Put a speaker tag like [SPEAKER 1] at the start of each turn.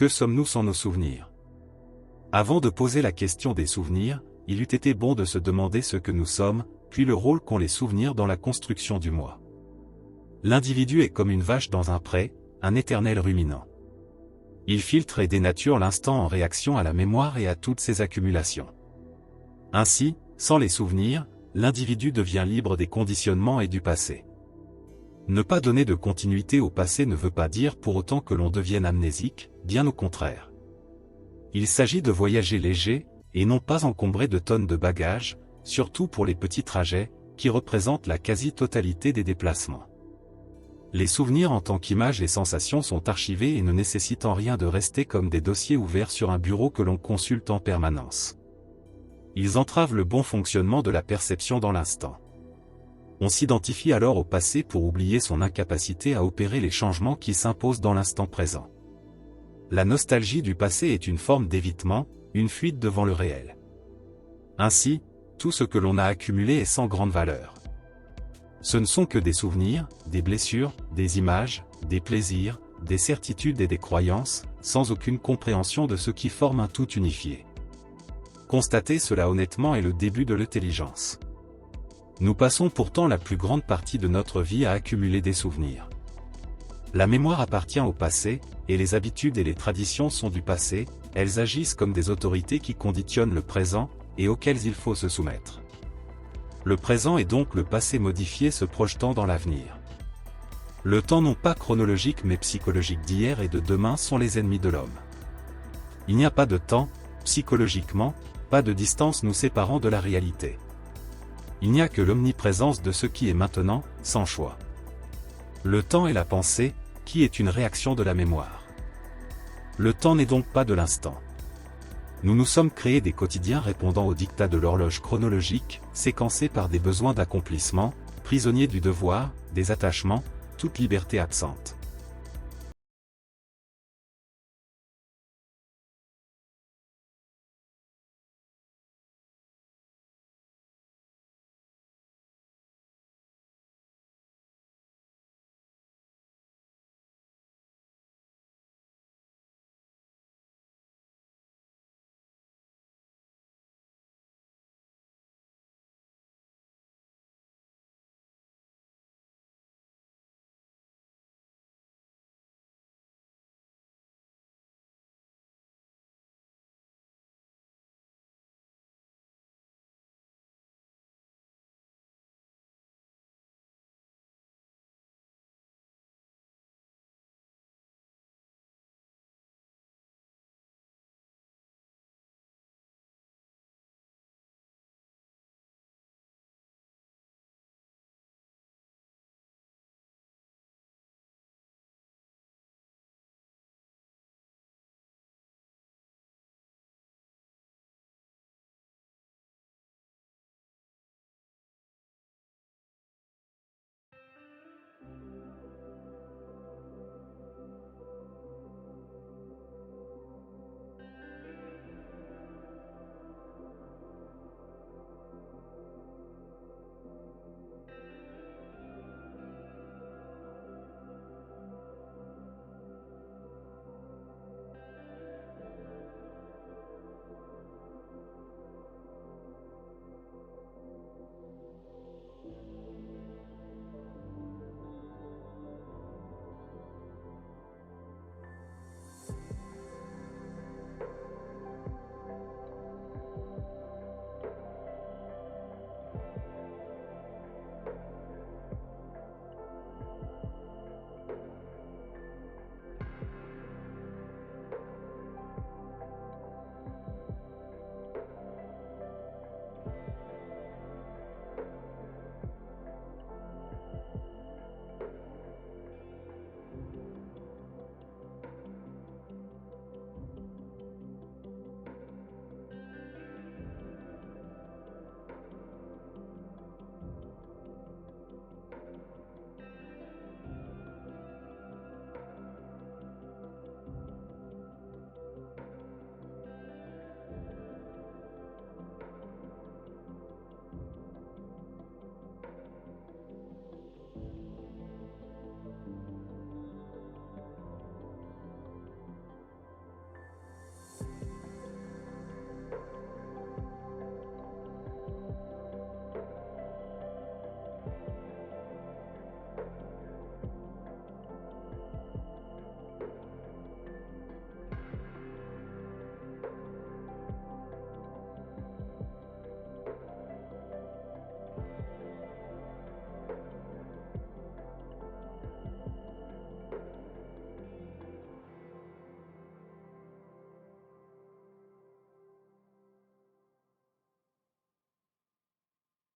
[SPEAKER 1] Que sommes-nous sans nos souvenirs? Avant de poser la question des souvenirs, il eût été bon de se demander ce que nous sommes, puis le rôle qu'ont les souvenirs dans la construction du moi. L'individu est comme une vache dans un pré, un éternel ruminant. Il filtre et dénature l'instant en réaction à la mémoire et à toutes ses accumulations. Ainsi, sans les souvenirs, l'individu devient libre des conditionnements et du passé. Ne pas donner de continuité au passé ne veut pas dire pour autant que l'on devienne amnésique, bien au contraire. Il s'agit de voyager léger, et non pas encombré de tonnes de bagages, surtout pour les petits trajets, qui représentent la quasi-totalité des déplacements. Les souvenirs en tant qu'image et sensations sont archivés et ne nécessitent en rien de rester comme des dossiers ouverts sur un bureau que l'on consulte en permanence. Ils entravent le bon fonctionnement de la perception dans l'instant. On s'identifie alors au passé pour oublier son incapacité à opérer les changements qui s'imposent dans l'instant présent. La nostalgie du passé est une forme d'évitement, une fuite devant le réel. Ainsi, tout ce que l'on a accumulé est sans grande valeur. Ce ne sont que des souvenirs, des blessures, des images, des plaisirs, des certitudes et des croyances, sans aucune compréhension de ce qui forme un tout unifié. Constater cela honnêtement est le début de l'intelligence. Nous passons pourtant la plus grande partie de notre vie à accumuler des souvenirs. La mémoire appartient au passé, et les habitudes et les traditions sont du passé, elles agissent comme des autorités qui conditionnent le présent, et auxquelles il faut se soumettre. Le présent est donc le passé modifié se projetant dans l'avenir. Le temps non pas chronologique mais psychologique d'hier et de demain sont les ennemis de l'homme. Il n'y a pas de temps, psychologiquement, pas de distance nous séparant de la réalité. Il n'y a que l'omniprésence de ce qui est maintenant, sans choix. Le temps est la pensée, qui est une réaction de la mémoire. Le temps n'est donc pas de l'instant. Nous nous sommes créés des quotidiens répondant aux dictats de l'horloge chronologique, séquencés par des besoins d'accomplissement, prisonniers du devoir, des attachements, toute liberté absente.